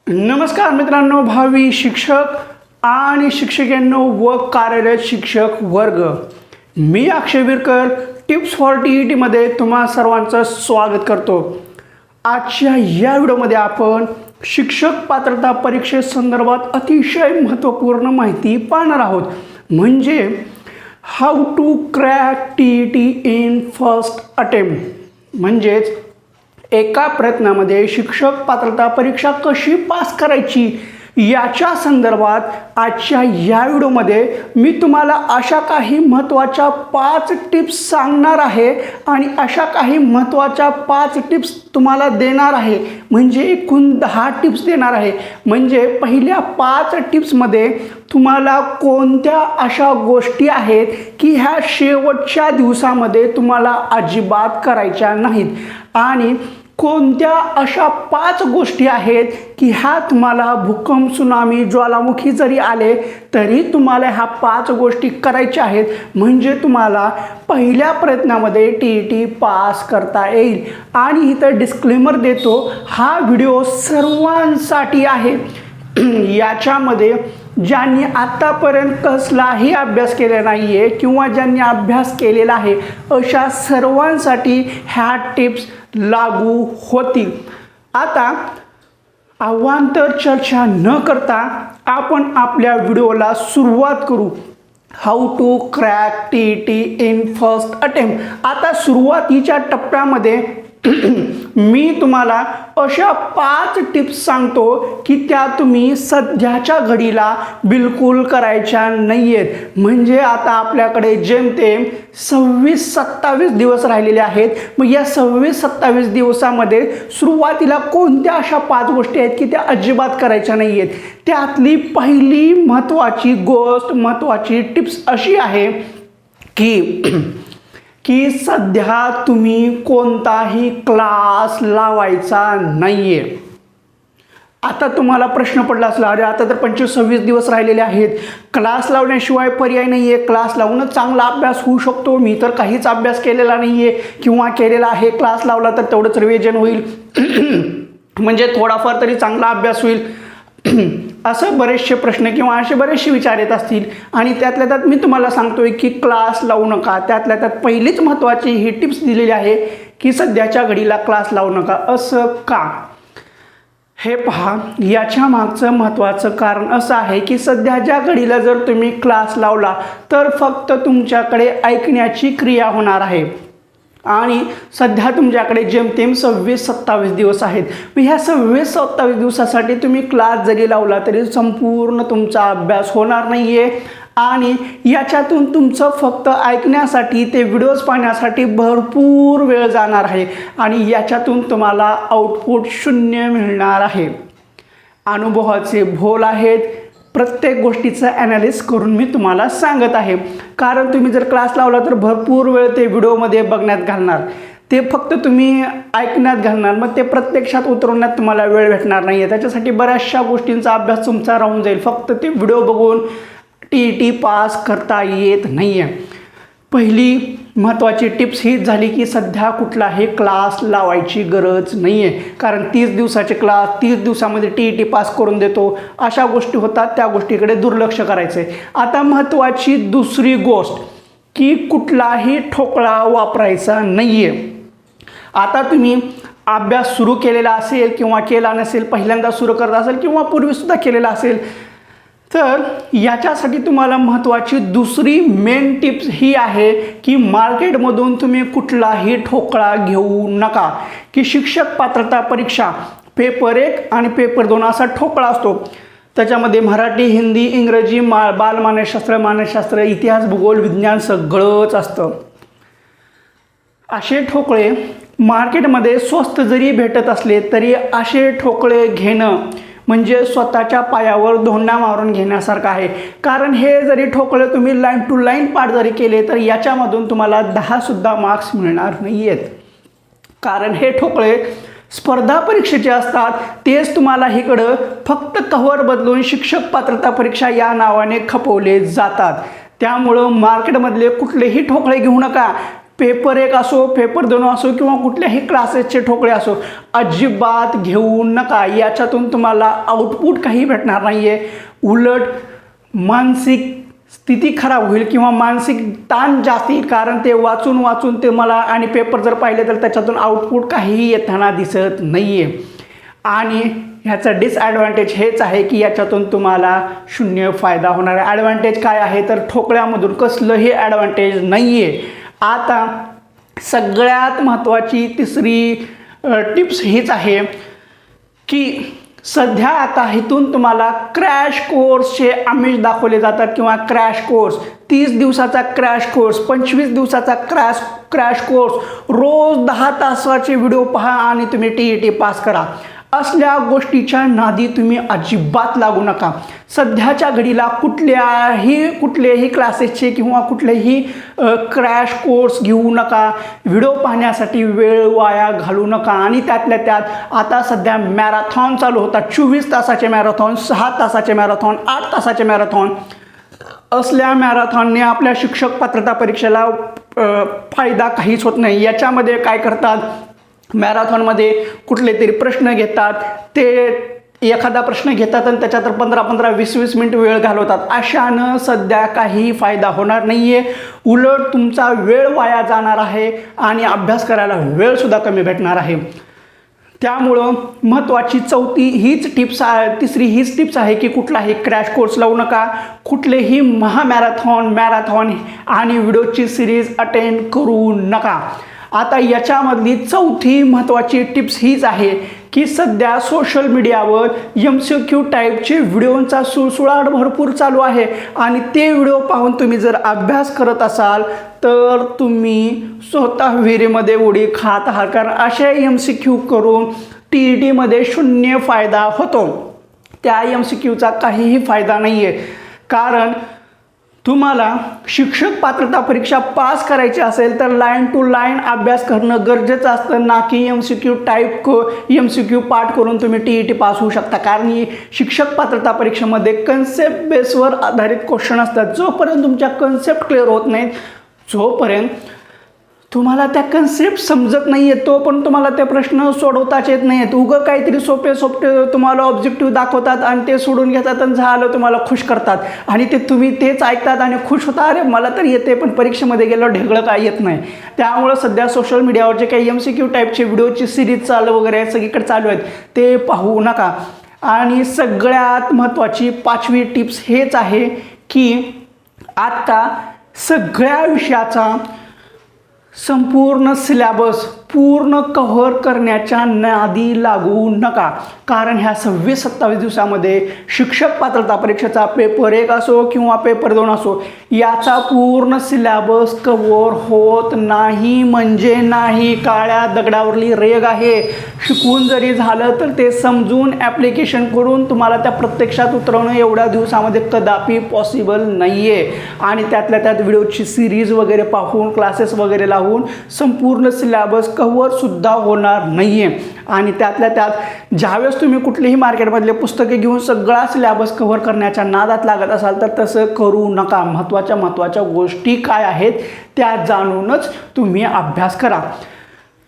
नमस्कार मित्रांनो, भावी शिक्षक आणि शिक्षिकांनो व कार्यरत शिक्षक वर्ग, मी अक्षय विरकर टिप्स फॉर टी मध्ये तुम्हा सर्वांचं स्वागत करतो। आजच्या या व्हिडिओमध्ये आपण शिक्षक पात्रता परीक्षेसंदर्भात अतिशय महत्त्वपूर्ण माहिती पाहणार आहोत, म्हणजे how to crack T in first attempt. म्हणजेच एका प्रयत्नामध्ये शिक्षक पात्रता परीक्षा कशी पास करायची याच्या संदर्भात आजच्या या व्हिडिओमध्ये मी तुम्हाला अशा काही महत्त्वाच्या 5 टिप्स सांगणार आहे आणि अशा काही महत्त्वाच्या 5 टिप्स तुम्हाला देणार आहे, म्हणजे एकूण 10 टिप्स देणार आहे। म्हणजे पहिल्या 5 टिप्समध्ये तुम्हाला कोणत्या अशा गोष्टी आहेत की ह्या शेवटच्या दिवसामध्ये तुम्हाला अजिबात करायच्या नाहीत आणि कोणत्या अशा 5 गोष्टी आहेत की ह्या तुम्हाला भूकंप, सुनामी, ज्वालामुखी जरी आले तरी तुम्हाला ह्या 5 गोष्टी करायच्या आहेत, म्हणजे तुम्हाला पहिल्या प्रयत्नामध्ये टी पास करता येईल। आणि इथं डिस्क्लेमर देतो, हा व्हिडिओ सर्वांसाठी आहे। याच्यामध्ये ज्यांनी आतापर्यंत कसलाही अभ्यास केला नाही आहे किंवा ज्यांनी अभ्यास केलेला आहे अशा सर्वांसाठी ह्या टिप्स लागू होतील। आता अवांतर चर्चा न करता आपण आपल्या व्हिडिओला सुरुवात करू। How to crack T in first attempt. आता सुरुवातीच्या टप्प्यामध्ये मी तुम्हाला अशा 5 टिप्स सांगतो की त्या तुम्ही सध्याच्या घडीला बिलकुल करायच्या नाही आहेत। म्हणजे आता आपल्याकडे जेमतेम 26-27 दिवस राहिलेले आहेत। मग या 26-27 दिवसामध्ये सुरुवातीला कोणत्या अशा 5 गोष्टी आहेत की त्या अजिबात करायच्या नाही आहेत। त्यातली पहिली महत्त्वाची गोष्ट, महत्त्वाची टिप्स अशी आहे की सध्या तुम्ही कोणताही क्लास लावायचा नाही आहे। आता तुम्हाला प्रश्न पडला असला, अरे आता तर 25-26 दिवस राहिलेले आहेत, क्लास लावण्याशिवाय पर्याय नाही आहे, क्लास लावूनच चांगला अभ्यास होऊ शकतो, मी तर काहीच अभ्यास केलेला नाही आहे किंवा केलेला आहे, क्लास लावला तर तेवढंच रिव्हिजन होईल म्हणजे थोडाफार तरी चांगला अभ्यास होईल, असं बरेचसे प्रश्न किंवा असे बरेचसे विचार येत असतील। आणि त्यातल्या त्यात मी तुम्हाला सांगतोय की क्लास लावू नका। त्यातल्या त्यात पहिलीच महत्त्वाची ही टिप्स दिलेली आहे की सध्याच्या घडीला क्लास लावू नका। असं का? हे पहा, याच्या मागचं महत्त्वाचं कारण असं आहे की सध्याच्या घडीला जर तुम्ही क्लास लावला तर फक्त तुमच्याकडे ऐकण्याची क्रिया होणार आहे आणि सध्या तुमच्याकडे जेमतेम 26-27 दिवस आहेत। मग ह्या 26-27 दिवसासाठी तुम्ही क्लास जरी लावला तरी संपूर्ण तुमचा अभ्यास होणार नाही आहे आणि याच्यातून तुमचं फक्त ऐकण्यासाठी, ते व्हिडिओज पाहण्यासाठी भरपूर वेळ जाणार आहे आणि याच्यातून तुम्हाला आउटपुट 0 मिळणार आहे। अनुभवाचे भोल आहेत, प्रत्येक गोष्टीचं ॲनालिसिस करून मी तुम्हाला सांगत आहे। कारण तुम्ही जर क्लास लावला तर भरपूर वेळ ते व्हिडिओमध्ये बघण्यात घालणार, ते फक्त तुम्ही ऐकण्यात घालणार, मग ते प्रत्यक्षात उतरवण्यात तुम्हाला वेळ भेटणार नाही आहे। त्याच्यासाठी बऱ्याचशा गोष्टींचा अभ्यास तुमचा राहून जाईल, फक्त ते व्हिडिओ बघून टी पास करता येत नाही आहे। पहिली महत्त्वाची टिप्स हीच झाली की सध्या कुठलाही क्लास लावायची गरज नाही आहे, कारण 30 दिवसाचे क्लास 30 दिवसामध्ये टी पास करून देतो, अशा गोष्टी होतात, त्या गोष्टीकडे दुर्लक्ष करायचं आहे। आता महत्त्वाची दुसरी गोष्ट की कुठलाही ठोकळा वापरायचा नाही आहे। आता तुम्ही अभ्यास सुरू केलेला असेल किंवा केला नसेल, पहिल्यांदा सुरू करत असेल किंवा पूर्वीसुद्धा केलेला असेल, तर याच्यासाठी तुम्हाला महत्त्वाची दुसरी मेन टिप्स ही आहे की मार्केटमधून तुम्ही कुठलाही ठोकळा घेऊ नका। की शिक्षक पात्रता परीक्षा पेपर 1 आणि पेपर 2 असा ठोकळा असतो, त्याच्यामध्ये मराठी, हिंदी, इंग्रजी, बालमानसशास्त्र, मानसशास्त्र, इतिहास, भूगोल, विज्ञान सगळंच असतं। असे ठोकळे मार्केटमध्ये स्वस्त जरी भेटत असले तरी असे ठोकळे घेणं म्हणजे स्वतःच्या पायावर धोंडा मारून घेण्यासारखं आहे। कारण हे जरी ठोकळे तुम्ही लाईन टू लाईन पाठ जरी केले तर याच्यामधून तुम्हाला 10सुद्धा मार्क्स मिळणार नाही आहेत। कारण हे ठोकळे स्पर्धा परीक्षेचे असतात, तेच तुम्हाला इकडं फक्त कव्हर बदलून शिक्षक पात्रता परीक्षा या नावाने खपवले जातात। त्यामुळं मार्केटमधले कुठलेही ठोकळे घेऊ नका। पेपर 1 असो, पेपर 2 असो किंवा कुठल्याही क्लासेसचे ठोकळे असो, अजिबात घेऊ नका. याच्यातून तुम्हाला आउटपुट काही भेटणार नाही आहे. उलट मानसिक स्थिती खराब होईल किंवा मानसिक ताण जास्त येईल, कारण ते वाचून वाचून ते मला आणि पेपर जर पाहिले तर त्याच्यातून आउटपुट काहीही येताना दिसत नाही आहे. आणि ह्याचं डिसॲडव्हान्टेज हेच आहे की याच्यातून तुम्हाला शून्य फायदा होणार आहे. ॲडव्हान्टेज काय आहे तर ठोकळ्यामधून कसलंही ॲडव्हान्टेज नाही आहे. आता सगळ्यात महत्त्वाची तिसरी टिप्स हीच आहे की सध्या आता इथून तुम्हाला क्रॅश कोर्सचे आमिष दाखवले जातात किंवा क्रॅश कोर्स, 30 दिवसाचा क्रॅश कोर्स, 25 दिवसाचा क्रॅश कोर्स, रोज 10 तासाचे व्हिडिओ पहा आणि तुम्ही TET पास करा. असल्या गोष्टीच्या नादी तुम्ही अजिबात लागू नका. सध्याच्या घडीला कुठलेही क्लासेसचे किंवा कुठलेही क्रॅश कोर्स घेऊ नका. व्हिडिओ पाहण्यासाठी वेळ वाया घालू नका. आणि त्यातल्या त्यात आता सध्या मॅरेथॉन चालू होतात, 24 तासाचे मॅरेथॉन, 6 तासाचे मॅरेथॉन, 8 तासाचे मॅरेथॉन. असल्या मॅरेथॉनने आपल्या शिक्षक पात्रता परीक्षेला फायदा काहीच होत नाही. याच्यामध्ये काय करतात, मॅरेथॉनमध्ये कुठले तरी प्रश्न घेतात, ते एखादा प्रश्न घेतात आणि त्याच्यात 15-15, 20-20 मिनिट वेळ घालवतात. अशानं सध्या काही फायदा होणार नाही आहे. उलट तुमचा वेळ वाया जाणार आहे आणि अभ्यास करायला वेळसुद्धा कमी भेटणार आहे. त्यामुळं महत्त्वाची तिसरी हीच टिप्स आहे की कुठलाही क्रॅश कोर्स लावू नका. कुठलेही मॅरेथॉन आणि व्हिडिओची सिरीज अटेंड करू नका. आता याच्यामधली चौथी महत्त्वाची टिप्स हीच आहे की सध्या सोशल मीडियावर MCQ टाईपचे व्हिडिओंचा सुळसुळाट भरपूर चालू आहे आणि ते व्हिडिओ पाहून तुम्ही जर अभ्यास करत असाल तर तुम्ही स्वतः विहिरीमध्ये उडी खात आहात. कारण असे MCQ करून TETमध्ये शून्य फायदा होतो. त्या MCQचा काहीही फायदा नाही आहे. कारण तुम्हाला शिक्षक पात्रता परीक्षा पास करायची असेल तर लाईन टू लाईन अभ्यास करणं गरजेचं असतं, ना की MCQ पाठ करून तुम्ही TET पास होऊ शकता. कारण शिक्षक पात्रता परीक्षेमध्ये कन्सेप्ट बेसवर आधारित क्वेश्चन असतात. जोपर्यंत तुमच्या कन्सेप्ट क्लिअर होत नाहीत, जोपर्यंत तुम्हाला त्या कन्सेप्ट समजत नाही आहे, तो पण तुम्हाला ते प्रश्न सोडवताच येत नाही आहेत. उगं काहीतरी सोपे तुम्हाला ऑब्जेक्टिव्ह दाखवतात आणि ते सोडून घेतात आणि झालं, तुम्हाला खुश करतात आणि तुम्ही तेच ऐकतात आणि खुश होता, अरे मला तर येते पण परीक्षेमध्ये गेलं ढेगळं काय येत नाही. त्यामुळं सध्या सोशल मीडियावर जे काही MCQ टाईपचे व्हिडिओची सिरीज वगैरे सगळीकडे चालू आहेत ते पाहू नका. आणि सगळ्यात महत्त्वाची 5वी टिप्स हेच आहे की आता सगळ्या विषयाचा संपूर्ण सिलेबस पूर्ण कव्हर करण्याच्या नादी लागू नका. कारण ह्या 26-27 दिवसामध्ये शिक्षक पात्रता परीक्षेचा पेपर 1 असो किंवा पेपर 2 असो, याचा पूर्ण सिलेबस कव्हर होत नाही म्हणजे नाही. काळ्या दगडावरली रेग आहे. शिकून जरी झालं तर ते समजून ॲप्लिकेशन करून तुम्हाला त्या प्रत्यक्षात उतरवणं एवढ्या दिवसामध्ये कदापि पॉसिबल नाही आहे. आणि त्यातल्या त्यात व्हिडिओची सिरीज वगैरे पाहून, क्लासेस वगैरे लावून संपूर्ण सिलेबस कव्हरसुद्धा होणार नाही आहे. आणि त्यातल्या त्यात ज्यावेळेस तुम्ही कुठलेही मार्केटमधले पुस्तके घेऊन सगळा सिलेबस कव्हर करण्याच्या नादात लागत असाल तर तसं करू नका. महत्त्वाच्या गोष्टी काय आहेत त्या जाणूनच तुम्ही अभ्यास करा.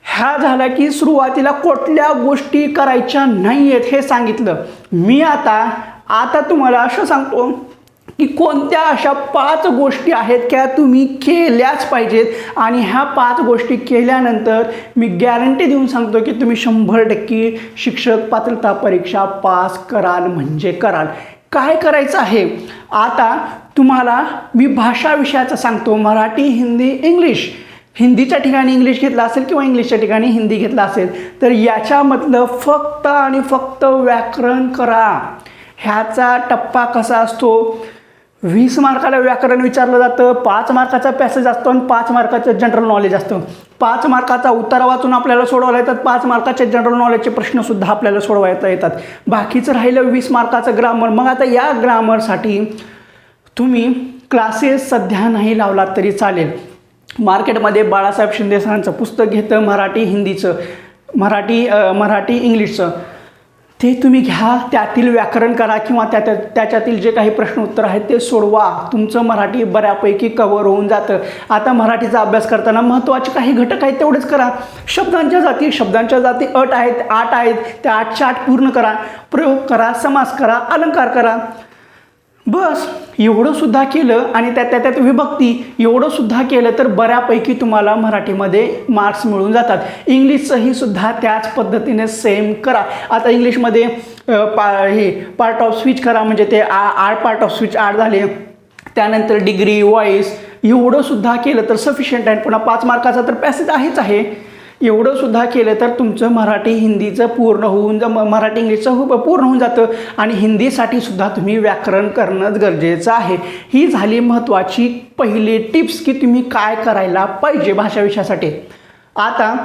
ह्या झाला की सुरुवातीला कुठल्या गोष्टी करायच्या नाही आहेत हे सांगितलं मी. आता तुम्हाला असं सांगतो की कोणत्या अशा 5 गोष्टी आहेत त्या तुम्ही केल्याच पाहिजेत आणि ह्या 5 गोष्टी केल्यानंतर मी गॅरंटी देऊन सांगतो की तुम्ही 100% शिक्षक पात्रता परीक्षा पास कराल म्हणजे कराल. काय करायचं आहे आता तुम्हाला मी भाषा विषयाचं सांगतो, मराठी, हिंदी, इंग्लिश. हिंदीच्या ठिकाणी इंग्लिश घेतला असेल किंवा इंग्लिशच्या ठिकाणी हिंदी घेतला असेल तर याच्यामधलं फक्त आणि फक्त व्याकरण करा. ह्याचा टप्पा कसा असतो, 20 मार्काला व्याकरण विचारलं जातं, 5 मार्काचा पॅसेज असतो आणि 5 मार्काचं जनरल नॉलेज असतं. 5 मार्काचा उत्तर वाचून आपल्याला सोडवायला येतात, 5 मार्काचे जनरल नॉलेजचे प्रश्नसुद्धा आपल्याला सोडवायला येतात. बाकीचं राहिलं 20 मार्काचं ग्रामर. मग आता या ग्रामरसाठी तुम्ही क्लासेस सध्या नाही लावलात तरी चालेल. मार्केटमध्ये बाळासाहेब शिंदे सरांचं पुस्तक घेतं मराठी इंग्लिशचं, ते तुम्ही घ्या, त्यातील व्याकरण करा किंवा त्याच्यातील जे काही प्रश्न उत्तर आहेत ते सोडवा. तुमचं मराठी बऱ्यापैकी कव्हर होऊन जातं. आता मराठीचा अभ्यास करताना महत्त्वाचे काही घटक आहेत तेवढेच करा. शब्दांच्या जाती 8 आहेत, त्या 8च्या 8 पूर्ण करा. प्रयोग करा, समास करा, अलंकार करा. बस एवढं सुद्धा केलं आणि त्यात विभक्ती एवढं सुद्धा केलं तर बऱ्यापैकी तुम्हाला मराठीमध्ये मार्क्स मिळून जातात. इंग्लिशचंही सुद्धा त्याच पद्धतीने सेम करा. आता इंग्लिशमध्ये पार्ट ऑफ स्पीच करा, म्हणजे ते पार्ट ऑफ स्पीच 8 झाले. त्यानंतर डिग्री, व्हॉइस एवढं सुद्धा केलं तर सफिशियंट आहे. पुन्हा 5 मार्काचा तर पॅसेज आहे. एवढं सुद्धा केलं तर तुमचं मराठी हिंदीचं मराठी इंग्लिशचं पूर्ण होऊन जातं. आणि हिंदीसाठी सुद्धा तुम्ही व्याकरण करणंच गरजेचं आहे. ही झाली महत्त्वाची पहिली टिप्स की तुम्ही काय करायला पाहिजे भाषा विषयासाठी. आता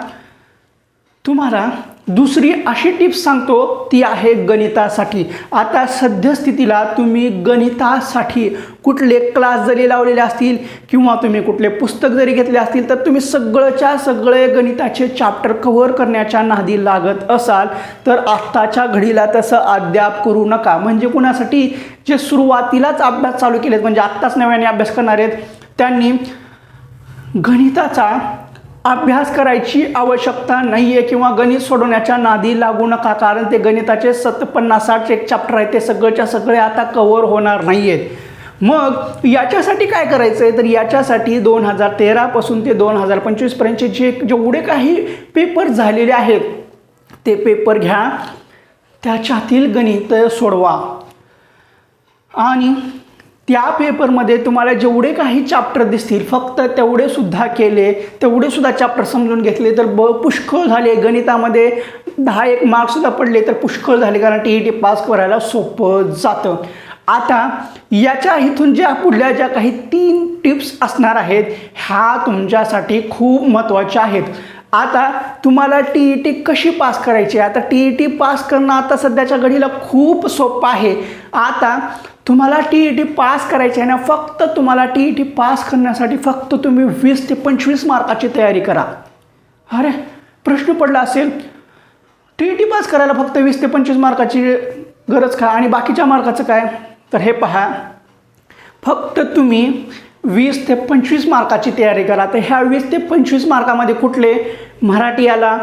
तुम्हाला दुसरी अशी टिप्स सांगतो, ती आहे गणितासाठी. आता सद्यस्थितीला तुम्ही गणितासाठी कुठले क्लास जरी लावलेले असतील किंवा तुम्ही कुठले पुस्तक जरी घेतले असतील तर तुम्ही सगळे गणिताचे चॅप्टर कव्हर करण्याच्या नादी लागत असाल तर आत्ताच्या घडीला तसं अद्याप करू नका. म्हणजे कुणासाठी जे सुरुवातीलाच अभ्यास चालू केलेत, म्हणजे आत्ताच नव्याने अभ्यास करणार आहेत, त्यांनी गणिताचा अभ्यास करायची आवश्यकता नाही आहे किंवा गणित सोडवण्याच्या नादी लागू नका. कारण ते गणिताचे 50-60 एक चॅप्टर आहेत, ते सगळे आता कव्हर होणार नाही आहेत. मग याच्यासाठी काय करायचं आहे तर याच्यासाठी 2013 पासून ते 2025 पर्यंतचे जेवढे काही पेपर झालेले आहेत ते पेपर घ्या, त्याच्यातील गणित सोडवा आणि त्या पेपरमध्ये तुम्हाला जेवढे काही चॅप्टर दिसतील फक्त तेवढे सुद्धा चॅप्टर समजून घेतले तर पुष्कळ झाले. गणितामध्ये 10 मार्क्ससुद्धा पडले तर पुष्कळ झाले, कारण TET पास करायला सोपं जातं. आता याच्या इथून पुढल्या ज्या काही 3 टिप्स असणार आहेत ह्या तुमच्यासाठी खूप महत्त्वाच्या आहेत. आता तुम्हाला TET कशी पास करायची. आता TET पास करणं आता सध्याच्या घडीला खूप सोपं आहे. आता तुम्हाला TET पास करायची आहे ना, फक्त तुम्हाला TET पास करण्यासाठी फक्त तुम्ही 20 ते 25 मार्काची तयारी करा. अरे प्रश्न पडला असेल, TET पास करायला फक्त 20 ते 25 मार्काची गरज का आणि बाकीच्या मार्काचं काय. तर हे पहा, फक्त तुम्ही 20 ते 25 मार्काची तयारी करा. तर ह्या 20 ते 25 मार्कामध्ये कुठले, मराठी आला,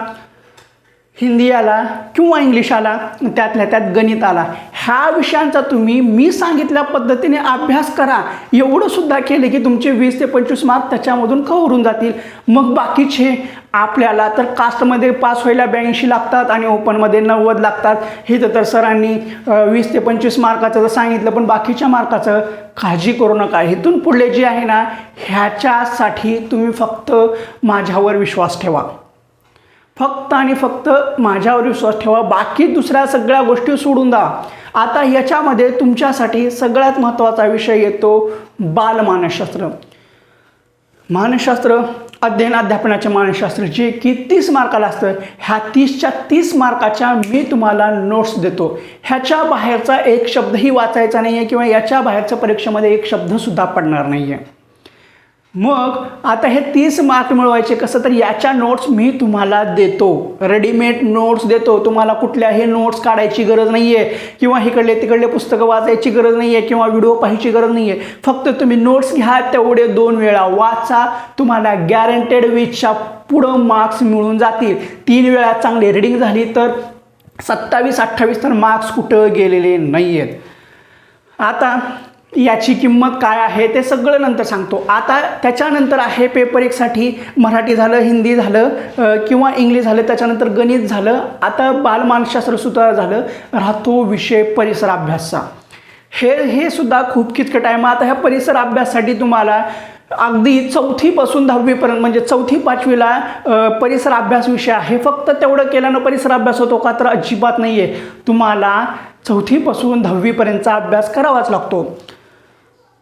हिंदी आला किंवा इंग्लिश आला, त्यातल्या त्यात गणित आला, ह्या विषयांचा तुम्ही मी सांगितल्या पद्धतीने अभ्यास करा. एवढं सुद्धा केले की तुमचे 20 ते 25 मार्क त्याच्यामधून कव्हर होऊन जातील. मग बाकीचे आपल्याला तर कास्टमध्ये पास व्हायला 82 लागतात आणि ओपनमध्ये 90 लागतात. हे तर सरांनी 20 ते 25 मार्काचं जर सांगितलं, पण बाकीच्या मार्काचं काळजी करू नका. इथून पुढले जे आहे ना ह्याच्यासाठी तुम्ही फक्त माझ्यावर विश्वास ठेवा. फक्त आणि फक्त माझ्यावर विश्वास ठेवा. बाकी दुसऱ्या सगळ्या गोष्टी सोडून द्या. आता याच्यामध्ये तुमच्यासाठी सगळ्यात महत्त्वाचा विषय येतो बालमानसशास्त्र. मानसशास्त्र अध्ययनाध्यापनाचे मानसशास्त्र जे की 30 मार्काला असतं. ह्या 30च्या 30 मार्काच्या मी तुम्हाला नोट्स देतो. ह्याच्या बाहेरचा एक शब्दही वाचायचा नाही आहे किंवा याच्या बाहेरच्या परीक्षेमध्ये एक शब्दसुद्धा पडणार नाही आहे. मग आता हे 30 मार्क मिळवायचे कसं, तर याच्या नोट्स मी तुम्हाला देतो, रेडीमेड नोट्स देतो. तुम्हाला कुठल्याही नोट्स काढायची गरज नाही आहे किंवा इकडले तिकडले पुस्तकं वाचायची गरज नाही आहे किंवा व्हिडिओ पाहायची गरज नाही आहे. फक्त तुम्ही नोट्स घ्या, तेवढे 2 वेळा वाचा, तुम्हाला गॅरंटेड 20च्या पुढं मार्क्स मिळून जातील. 3 वेळा चांगली रीडिंग झाली तर 27-28 तर मार्क्स कुठं गेलेले नाही आहेत. आता याची किंमत काय आहे ते सगळं नंतर सांगतो. आता त्याच्यानंतर आहे पेपर 1 साठी मराठी झालं, हिंदी झालं किंवा इंग्लिश झालं, त्याच्यानंतर गणित झालं. आता बालमानसशास्त्रसुद्धा झालं. राहतो विषय परिसर अभ्यासचा. हे सुद्धा खूप किचकट आहे. मग आता ह्या परिसर अभ्यासासाठी तुम्हाला अगदी 4थी पासून 10वी पर्यंत म्हणजे 4थी 5वीला परिसर अभ्यास विषय आहे. फक्त तेवढं केल्यानं परिसर अभ्यास होतो का, तर अजिबात नाही आहे. तुम्हाला 4थी पासून 10वी पर्यंतचा अभ्यास करावाच लागतो.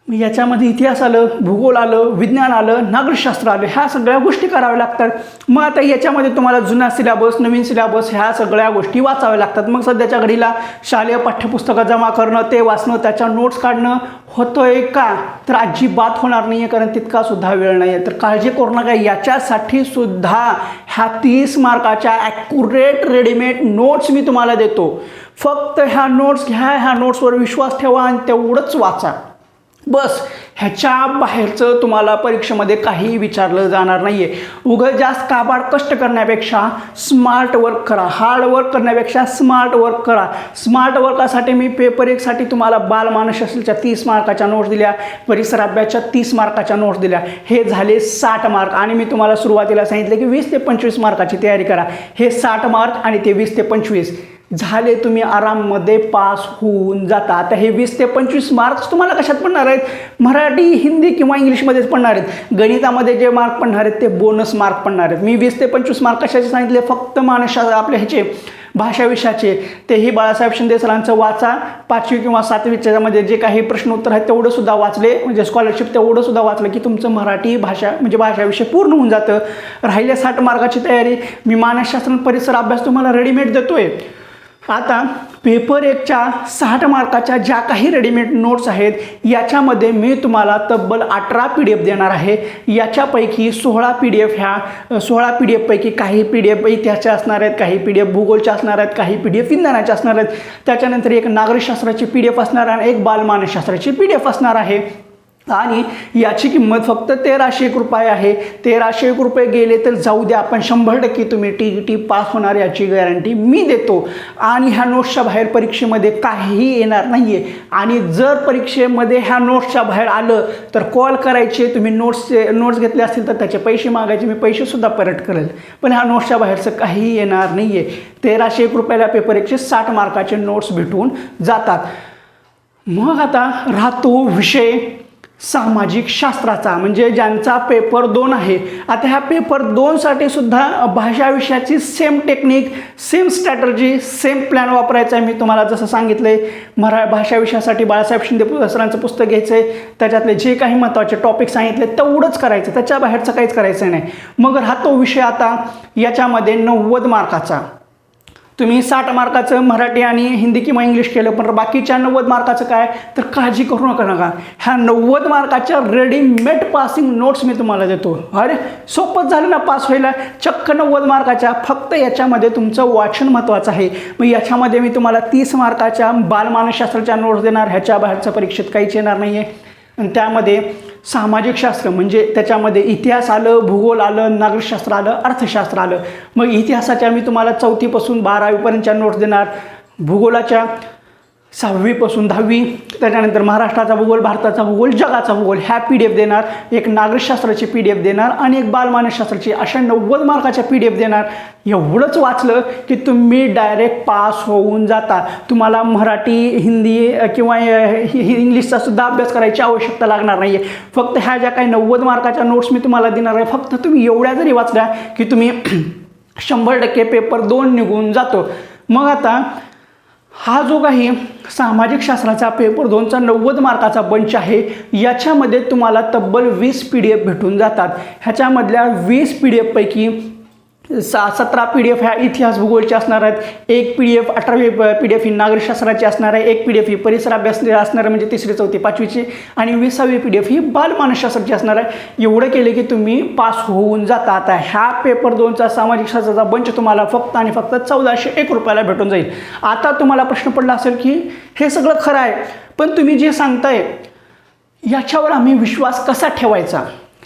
याच्यामध्ये इतिहास आलं, भूगोल आलं, विज्ञान आलं, नागरिकशास्त्र आलं, ह्या सगळ्या गोष्टी कराव्या लागतात. मग आता याच्यामध्ये तुम्हाला जुना सिलेबस, नवीन सिलेबस ह्या सगळ्या गोष्टी वाचाव्या लागतात. मग सध्याच्या घडीला शालेय पाठ्यपुस्तकं जमा करणं, ते वाचणं, त्याच्या नोट्स काढणं होतोय का? तर अजिबात होणार नाही आहे, कारण तितका सुद्धा वेळ नाही आहे. तर काळजी करू नका, याच्यासाठी सुद्धा ह्या 30 मार्काच्या ॲक्युरेट रेडीमेड नोट्स मी तुम्हाला देतो. फक्त ह्या नोट्स घ्या, ह्या नोट्सवर विश्वास ठेवा आणि तेवढंच वाचा. बस, ह्याच्या बाहेरचं तुम्हाला परीक्षेमध्ये काहीही विचारलं जाणार नाही आहे. उगाच जास्त काबाड कष्ट करण्यापेक्षा स्मार्ट वर्क करा. हार्ड वर्क करण्यापेक्षा स्मार्ट वर्क करा. स्मार्ट वर्कासाठी मी पेपर 1साठी तुम्हाला बालमानसशास्त्राच्या 30 मार्काच्या नोट्स दिल्या, परिसर अभ्यासच्या 30 मार्काच्या नोट्स दिल्या. हे झाले 60 मार्क. आणि मी तुम्हाला सुरुवातीला सांगितले की 20 ते 25 मार्काची तयारी करा. हे 60 मार्क आणि ते 20 ते 25 झाले, तुम्ही आराममध्ये पास होऊन जाता. आता हे 20 ते 25 मार्क्स तुम्हाला कशात पडणार आहेत? मराठी, हिंदी किंवा इंग्लिशमध्येच पडणार आहेत. गणितामध्ये जे मार्क पडणार आहेत ते बोनस मार्क पडणार आहेत. मी 20 ते 25 मार्क कशाचे सांगितले? फक्त मानसशास्त्र आपल्या ह्याचे भाषा विषयाचे, तेही बाळासाहेब शिंदे सरांचं वाचा. 5वी किंवा 7वीच्या मध्ये जे काही प्रश्न उत्तर आहेत तेवढं सुद्धा वाचले, म्हणजे स्कॉलरशिप तेवढं सुद्धा वाचलं की तुमचं मराठी भाषा म्हणजे भाषा विषय पूर्ण होऊन जातं. राहिले 60 मार्काची तयारी. मी मानसशास्त्र परिसर अभ्यास तुम्हाला रेडीमेड देतोय. आता पेपर 1च्या 60 मार्काच्या ज्या काही रेडीमेड नोट्स आहेत याच्यामध्ये मी तुम्हाला तब्बल 18 PDF देणार आहे. याच्यापैकी 16 PDF ह्या 16 PDF पैकी काही PDF इतिहासाच्या असणार आहेत, काही PDF भूगोलच्या असणार आहेत, काही PDF विज्ञानाच्या असणार आहेत. त्याच्यानंतर एक नागरिकशास्त्राची PDF असणार आहे आणि एक बालमानसशास्त्राची PDF असणार आहे. आणि याची किंमत फक्त 1301 रुपये आहे. 1301 रुपये गेले तर जाऊ द्या, पण 100% तुम्ही TET पास होणार याची गॅरंटी मी देतो. आणि ह्या नोट्सच्या बाहेर परीक्षेमध्ये काहीही येणार नाही आहे. आणि जर परीक्षेमध्ये ह्या नोट्सच्या बाहेर आलं तर कॉल करायचे. तुम्ही नोट्स घेतले असतील तर त्याचे पैसे मागायचे, मी पैसेसुद्धा परत करेल. पण ह्या नोट्सच्या बाहेरचं काहीही येणार नाही आहे. 1301 रुपयाला पेपर 1चे 60 मार्काचे नोट्स भेटून जातात. मग आता राहतो विषय सामाजिक शास्त्राचा, म्हणजे ज्यांचा पेपर 2 आहे. आता ह्या पेपर 2साठी सुद्धा भाषा विषयाची same technique, same strategy, same plan वापरायचा आहे. मी तुम्हाला जसं सांगितलं आहे, भाषा विषयासाठी बाळासाहेब शिंदे सरांचं पुस्तक घ्यायचं आहे, त्याच्यातले जे काही महत्त्वाचे टॉपिक सांगितले तेवढंच करायचं, त्याच्या बाहेरचं काहीच करायचं नाही. मग राहतो विषय आता याच्यामध्ये 90 मार्काचा. तुम्ही 60 मार्काचं मराठी आणि हिंदी किंवा इंग्लिश केलं, पण बाकीच्या 90 मार्काचं काय? तर काळजी करू नका. ह्या 90 मार्काच्या रेडीमेड पासिंग नोट्स मी तुम्हाला देतो. अरे सोपंच झालं ना पास व्हायला. चक्क 90 मार्काच्या. फक्त याच्यामध्ये तुमचं वाचन महत्त्वाचं आहे. मग याच्यामध्ये मी तुम्हाला 30 मार्काच्या बालमानसशास्त्राच्या नोट्स देणार. ह्याच्या बाहेरच्या परीक्षेत काहीच येणार नाही आहे. आणि त्यामध्ये सामाजिक शास्त्र म्हणजे त्याच्यामध्ये इतिहास आलं, भूगोल आलं, नागरिकशास्त्र आलं, अर्थशास्त्र आलं. मग इतिहासाच्या मी तुम्हाला 4थी पासून 12वीपर्यंतच्या नोट्स देणार. भूगोलाच्या 6वी पासून 10वी, त्याच्यानंतर महाराष्ट्राचा भूगोल, भारताचा भूगोल, जगाचा भूगोल ह्या PDF देणार. एक नागरिकशास्त्राची PDF देणार आणि एक बालमानसशास्त्राची, अशा 90 मार्काच्या PDF देणार. एवढंच वाचलं की तुम्ही डायरेक्ट पास होऊन जाता. तुम्हाला मराठी, हिंदी किंवा इंग्लिशचा सुद्धा अभ्यास करायची आवश्यकता लागणार नाही आहे. फक्त ह्या ज्या काही 90 मार्काच्या नोट्स मी तुम्हाला देणार आहे, फक्त तुम्ही एवढ्या जरी वाचल्या की तुम्ही 100% पेपर 2 निघून जातो. मग आता हा जो काही सामाजिक शास्त्राचा पेपर 2चा 90 मार्काचा बंच आहे, याच्यामध्ये तुम्हाला तब्बल 20 PDF भेटून जातात. ह्याच्यामधल्या 20 PDF पैकी 17 PDF ह्या इतिहास भूगोलचे असणार आहेत. एक PDF 18वी PDF ही नागरिकशास्त्राची असणार आहे. एक PDF ही परिसर अभ्यास असणार आहे, म्हणजे 3री, 4थी, 5वीची. आणि 20वी PDF ही बालमानसशास्त्राची असणार आहे. एवढं केले की तुम्ही पास होऊन जाता. आता ह्या पेपर 2चा सामाजिक शास्त्राचा बंच तुम्हाला फक्त आणि फक्त 1401 रुपयाला भेटून जाईल. आता तुम्हाला प्रश्न पडला असेल की हे सगळं खरं आहे, पण तुम्ही जे सांगताय याच्यावर आम्ही विश्वास कसा ठेवायचा?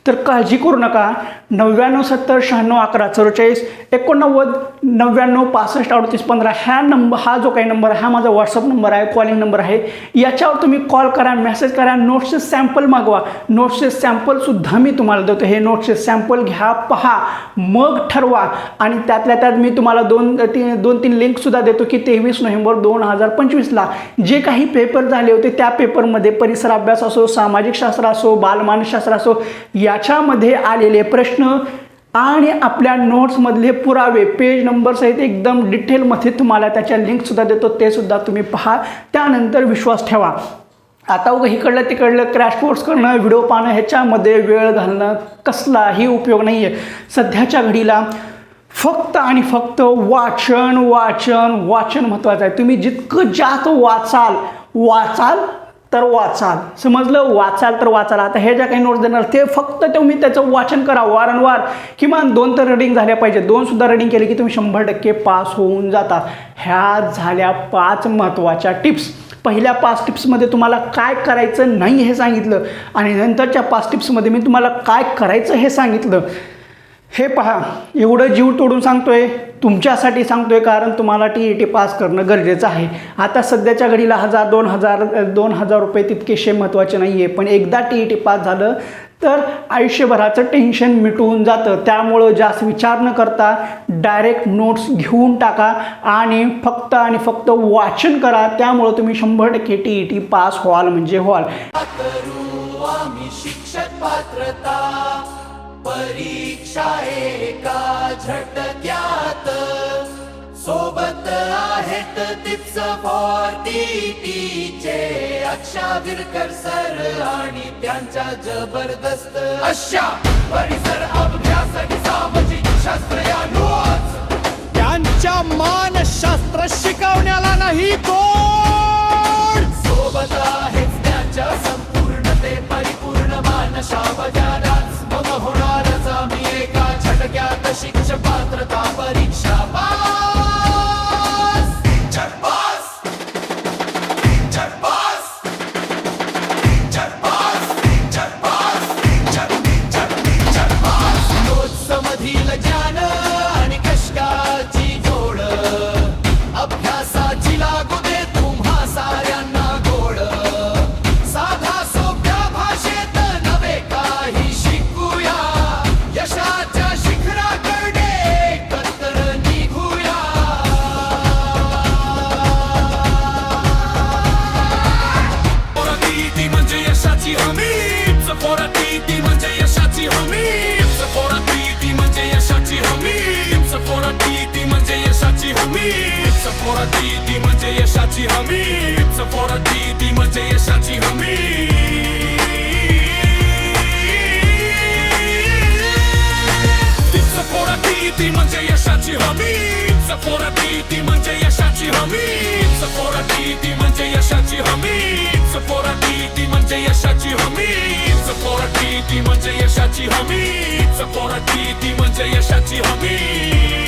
तर काळजी करू नका. 99 70 96 11 44 89 99 65 38 15 हा जो काही नंबर हा माझा व्हॉट्सअप नंबर आहे, कॉलिंग नंबर आहे. याच्यावर तुम्ही कॉल करा, मेसेज करा, नोट्सचे सॅम्पल मागवा. नोट्सचे सॅम्पलसुद्धा मी तुम्हाला देतो. हे नोट्सचे सॅम्पल घ्या, पहा, मग ठरवा. आणि त्यातल्या त्यात मी तुम्हाला 2-3 लिंकसुद्धा देतो की 23 नोव्हेंबर 2025ला जे काही पेपर झाले होते त्या पेपरमध्ये परिसर अभ्यास असो, सामाजिक शास्त्र असो, बालमानसशास्त्र असो, याच्यामध्ये आलेले प्रश्न आणि आपल्या नोट्समधले पुरावे पेज नंबर सहित एकदम डिटेलमध्ये तुम्हाला त्याच्या लिंकसुद्धा देतो. ते सुद्धा तुम्ही पहा, त्यानंतर विश्वास ठेवा. आता उगा इकडलं तिकडलं क्रॅश कोर्स करणं, व्हिडिओ पाहणं, ह्याच्यामध्ये वेळ घालणं कसलाही उपयोग नाही आहे. सध्याच्या घडीला फक्त आणि फक्त वाचन वाचन वाचन महत्त्वाचं आहे. तुम्ही जितकं जास्त वाचाल तर वाचाल, समजलं, वाचाल तर वाचाल. आता हे ज्या काही नोट्स देणार ते फक्त तुम्ही त्याचं वाचन करा वारंवार, किमान 2 तर रीडिंग झाल्या पाहिजे. 2 सुद्धा रीडिंग केली की तुम्ही 100% पास होऊन जाता. ह्या झाल्या 5 महत्त्वाच्या टिप्स. पहिल्या 5 टिप्समध्ये तुम्हाला काय करायचं नाही हे सांगितलं आणि नंतरच्या 5 टिप्समध्ये मी तुम्हाला काय करायचं हे सांगितलं. हे पहा, एवढं जीव तोडून सांगतोय, तुमच्यासाठी सांगतोय, कारण तुम्हाला TET पास करणं गरजेचं आहे. आता सध्याच्या घडीला 1000-2000 रुपये तितकेशे महत्त्वाचे नाही आहे, पण एकदा TET पास झालं तर आयुष्यभराचं टेन्शन मिटून जातं. त्यामुळं जास्त विचार न करता डायरेक्ट नोट्स घेऊन टाका आणि फक्त वाचन करा. त्यामुळं तुम्ही 100% TET पास व्हाल म्हणजे व्हाल. परीक्षा एका झटक्यात सोबत आहेत टिप्स फॉर TETचे अक्षा विरकर सर आणि त्यांच्या जबरदस्त अशा परिसर अभ्यास सामाजिक शास्त्र या नोट्स. त्यांच्या मानसशास्त्र शिकवण्याला नाही तोड. सोबत आहेच त्यांच्या संपूर्णते परिपूर्ण मानशा बजारात होणारच आम्ही एका झटक्यात शिक्षक पात्रता परीक्षा पास. नोट्स मधील ज्ञान आणि कष्टाची जोड अभ्यासाची लागू दे तुम्हा साऱ्यांना गोड. साधा सोप्या भाषेत नवे काही शिकूया, यशाच्या शिखराकडे एकत्र निघूया. TET म्हणजे यशाची हमी. TET म्हणजे यशाची हमी. TET म्हणजे यशाची हमी. TET म्हणजे यशाची हमी. TET म्हणजे यशाची हमी. TET म्हणजे यशाची हमी. TET म्हणजे यशाची हमी. TET म्हणजे यशाची हमी. TET म्हणजे यशाची हमी. TET म्हणजे यशाची हमी. TET म्हणजे यशाची हमी. TET म्हणजे यशाची हमी.